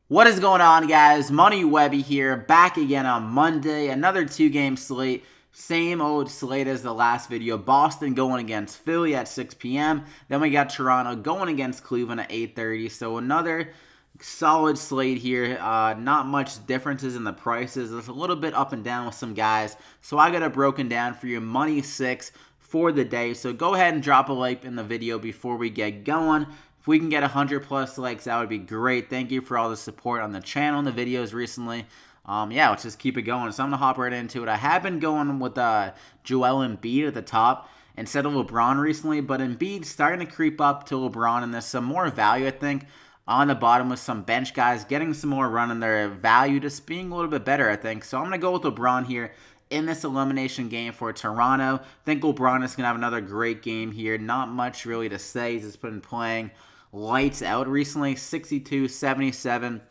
What is going on, guys? Money Webby here, back again on Monday. Another two-game slate. Same old slate as the last video. Boston going against Philly at 6 p.m. Then we got Toronto going against Cleveland at 8:30. So another solid slate here. Not much differences in the prices. It's a little bit up and down with some guys. So I got it broken down for you. Money 6 for the day. So go ahead and drop a like in the video before we get going. If we can get 100 plus likes, that would be great. Thank you for all the support on the channel and the videos recently. Yeah, let's just keep it going. So I'm going to hop right into it. I have been going with Joel Embiid at the top instead of LeBron recently, but Embiid's starting to creep up to LeBron, and there's some more value, I think, on the bottom with some bench guys getting some more run in their value, just being a little bit better, I think. So I'm going to go with LeBron here in this elimination game for Toronto. I think LeBron is going to have another great game here. Not much really to say. He's just been playing lights out recently. 62, 77,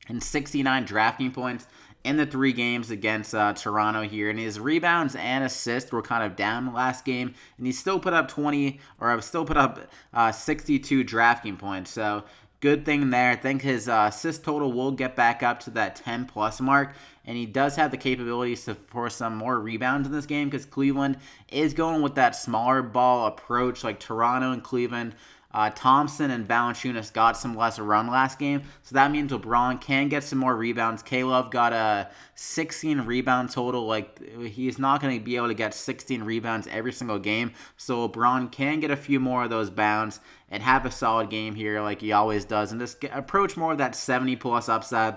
and 69 DraftKings points in the 3 games against Toronto here. And his rebounds and assists were kind of down the last game, and he still put up 62 DraftKings points. So good thing there. I think his assist total will get back up to that 10-plus mark, and he does have the capabilities to force some more rebounds in this game because Cleveland is going with that smaller ball approach like Toronto and Cleveland. Thompson and Valanciunas got some less run last game, so that means LeBron can get some more rebounds. K-Love got a 16 rebound total. Like, he's not going to be able to get 16 rebounds every single game, so LeBron can get a few more of those bounds and have a solid game here like he always does, and just approach more of that 70-plus upside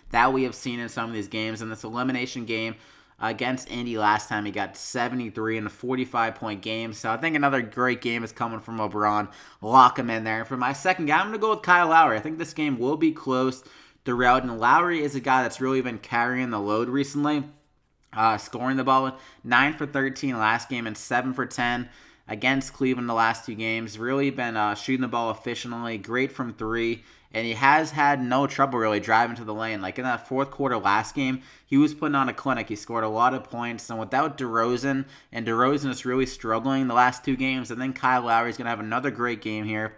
that we have seen in some of these games. In this elimination game against Indy last time, he got 73 in a 45-point game. So I think another great game is coming from LeBron. Lock him in there. For my second guy, I'm going to go with Kyle Lowry. I think this game will be close throughout, and Lowry is a guy that's really been carrying the load recently, scoring the ball. 9 for 13 last game and 7 for 10 against Cleveland the last 2 games. Really been shooting the ball efficiently, great from 3, and he has had no trouble really driving to the lane. Like in that fourth quarter last game, he was putting on a clinic. He scored a lot of points, and without DeRozan, and DeRozan is really struggling the last 2 games, I think Kyle Lowry is going to have another great game here.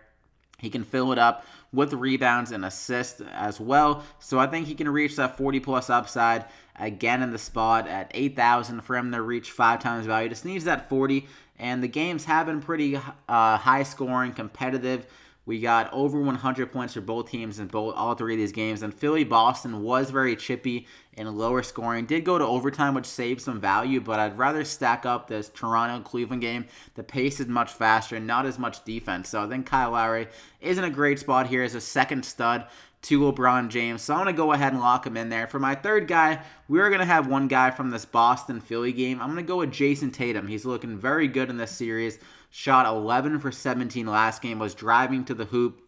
He can fill it up with rebounds and assists as well. So I think he can reach that 40-plus upside again in the spot at 8,000 for him to reach 5 times value. Just needs that 40, and the games have been pretty high-scoring, competitive. We got over 100 points for both teams in all 3 of these games. And Philly-Boston was very chippy and lower scoring. Did go to overtime, which saved some value, but I'd rather stack up this Toronto-Cleveland game. The pace is much faster and not as much defense. So I think Kyle Lowry is in a great spot here as a second stud to LeBron James. So I'm going to go ahead and lock him in there. For my third guy, we're going to have one guy from this Boston-Philly game. I'm going to go with Jason Tatum. He's looking very good in this series. Shot 11 for 17 last game, was driving to the hoop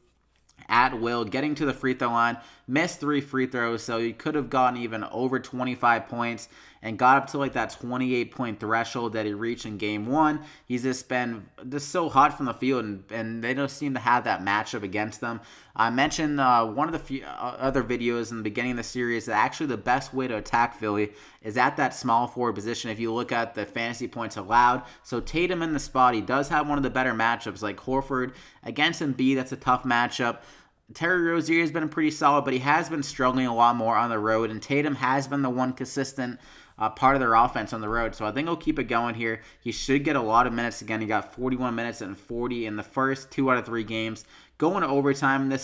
at will, getting to the free throw line, missed 3 free throws, so he could have gotten even over 25 points and got up to like that 28-point threshold that he reached in game 1. He's just been so hot from the field, and they don't seem to have that matchup against them. I mentioned one of the few other videos in the beginning of the series that actually the best way to attack Philly is at that small forward position if you look at the fantasy points allowed. So Tatum in the spot, he does have one of the better matchups like Horford against Embiid. That's a tough matchup. Terry Rozier has been pretty solid, but he has been struggling a lot more on the road, and Tatum has been the one consistent part of their offense on the road. So I think he'll keep it going here. He should get a lot of minutes again. He got 41 minutes and 40 in the first 2 out of 3 games. Going to overtime in this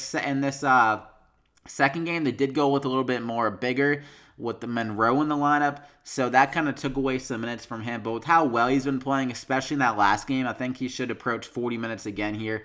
second game, they did go with a little bit more bigger with the Monroe in the lineup, so that kind of took away some minutes from him. But with how well he's been playing, especially in that last game, I think he should approach 40 minutes again here.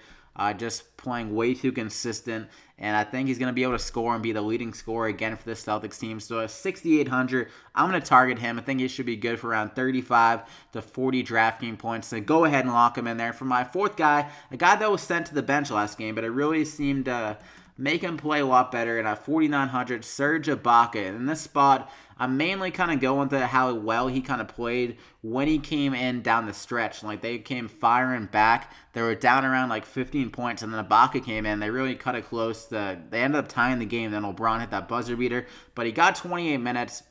Just playing way too consistent, and I think he's going to be able to score and be the leading scorer again for this Celtics team. So at 6,800, I'm going to target him. I think he should be good for around 35 to 40 DraftKings points. So go ahead and lock him in there. For my fourth guy, a guy that was sent to the bench last game, but it really seemed to make him play a lot better. And at 4,900, Serge Ibaka. In this spot, I'm mainly kind of going to how well he kind of played when he came in down the stretch. Like, they came firing back. They were down around like 15 points, and then Ibaka came in. They really cut it close. They ended up tying the game. Then LeBron hit that buzzer beater. But he got 28 minutes.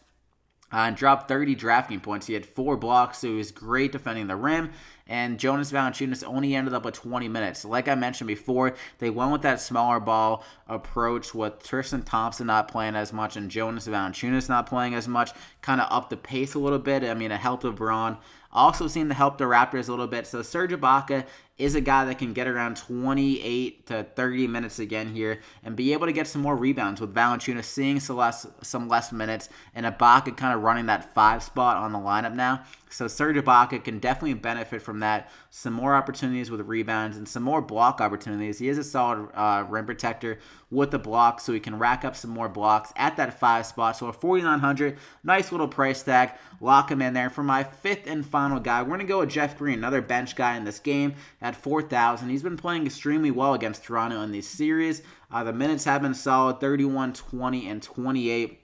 And dropped 30 DraftKings points. He had 4 blocks, so he was great defending the rim. and Jonas Valanciunas only ended up with 20 minutes. Like I mentioned before, they went with that smaller ball approach with Tristan Thompson not playing as much and Jonas Valanciunas not playing as much, kind of up the pace a little bit. I mean, it helped LeBron. Also seemed to help the Raptors a little bit. So Serge Ibaka is a guy that can get around 28 to 30 minutes again here and be able to get some more rebounds with Valanciunas seeing some less minutes and Ibaka kind of running that 5 spot on the lineup now. So Serge Ibaka can definitely benefit from that. Some more opportunities with rebounds and some more block opportunities. He is a solid rim protector with the block, so he can rack up some more blocks at that 5 spot. So a 4,900, nice little price tag. Lock him in there. For my 5th and final guy, we're going to go with Jeff Green, another bench guy in this game at 4,000. He's been playing extremely well against Toronto in these series. The minutes have been solid, 31, 20, and 28.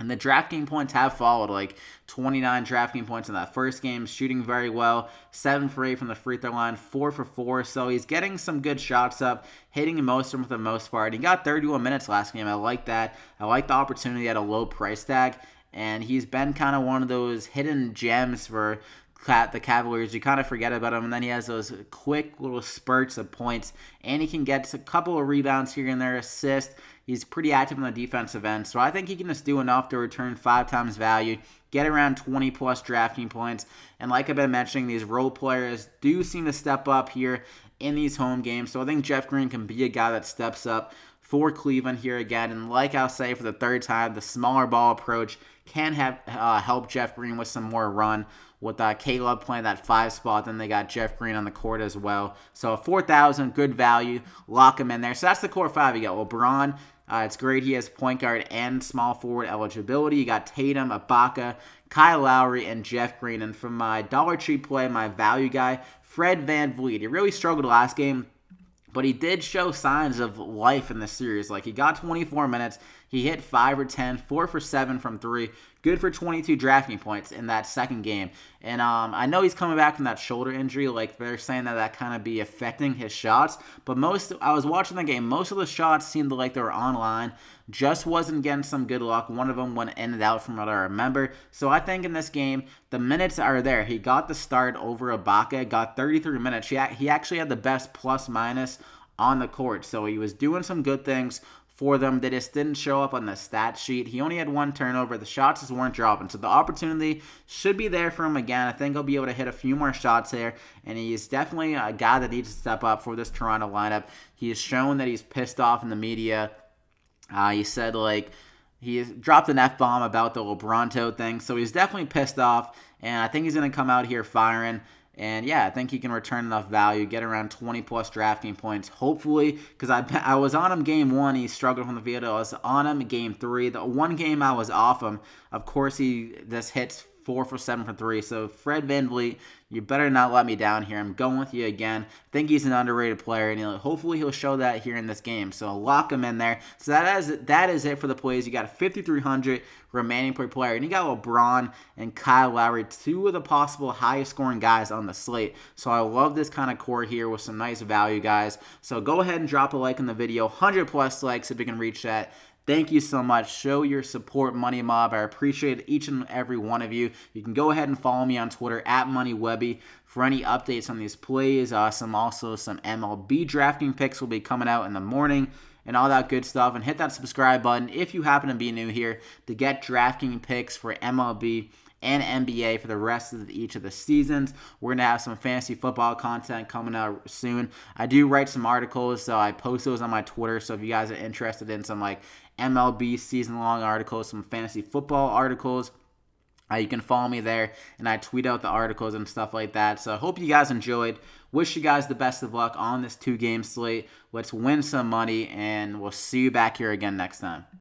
And the DraftKings points have followed, like 29 DraftKings points in that first game, shooting very well, 7 for 8 from the free throw line, 4 for 4. So he's getting some good shots up, hitting most of them for the most part. He got 31 minutes last game. I like that. I like the opportunity at a low price tag. And he's been kind of one of those hidden gems for the Cavaliers. You kind of forget about him, and then he has those quick little spurts of points, and he can get a couple of rebounds here and there, assist. He's pretty active on the defensive end, so I think he can just do enough to return 5 times value, get around 20-plus drafting points, and like I've been mentioning, these role players do seem to step up here in these home games, so I think Jeff Green can be a guy that steps up for Cleveland here again, and like I'll say for the third time, the smaller ball approach can have help Jeff Green with some more run. With Caleb playing that 5 spot, then they got Jeff Green on the court as well. So 4,000, good value. Lock him in there. So that's the core 5. You got LeBron. It's great. He has point guard and small forward eligibility. You got Tatum, Ibaka, Kyle Lowry, and Jeff Green. And from my Dollar Tree play, my value guy, Fred VanVleet. He really struggled last game, but he did show signs of life in this series. Like, he got 24 minutes. He hit 5 or 10, 4 for 7 from 3. Good for 22 drafting points in that second game. And I know he's coming back from that shoulder injury. Like, they're saying that kind of be affecting his shots. But I was watching the game. Most of the shots seemed like they were online. Just wasn't getting some good luck. One of them went in and out from what I remember. So I think in this game, the minutes are there. He got the start over Ibaka. Got 33 minutes. He actually had the best plus-minus on the court. So he was doing some good things for them. They just didn't show up on the stat sheet. He only had 1 turnover. The shots just weren't dropping. So the opportunity should be there for him again. I think he'll be able to hit a few more shots there. And he's definitely a guy that needs to step up for this Toronto lineup. He has shown that he's pissed off in the media. He said, he dropped an F-bomb about the LeBronto thing. So he's definitely pissed off. And I think he's going to come out here firing. And yeah, I think he can return enough value, get around 20-plus drafting points, hopefully, because I was on him game 1. He struggled from the field. I was on him game 3. The one game I was off him, of course, he just hits 4 for 7 from 3. So Fred VanVleet, you better not let me down here. I'm going with you again. I think he's an underrated player, and hopefully he'll show that here in this game. So lock him in there. So that is it for the plays. You got 5,300 remaining per player, and you got LeBron and Kyle Lowry, 2 of the possible highest scoring guys on the slate. So I love this kind of core here with some nice value guys. So go ahead and drop a like in the video. 100+ likes if we can reach that. Thank you so much. Show your support, Money Mob. I appreciate each and every one of you. You can go ahead and follow me on Twitter at MoneyWebby for any updates on these plays. Some MLB drafting picks will be coming out in the morning and all that good stuff. And hit that subscribe button if you happen to be new here to get DraftKings picks for MLB and NBA for the rest of each of the seasons. We're going to have some fantasy football content coming out soon. I do write some articles, so I post those on my Twitter. So if you guys are interested in some MLB season-long articles, some fantasy football articles, you can follow me there, and I tweet out the articles and stuff like that. So I hope you guys enjoyed. Wish you guys the best of luck on this 2-game slate. Let's win some money, and we'll see you back here again next time.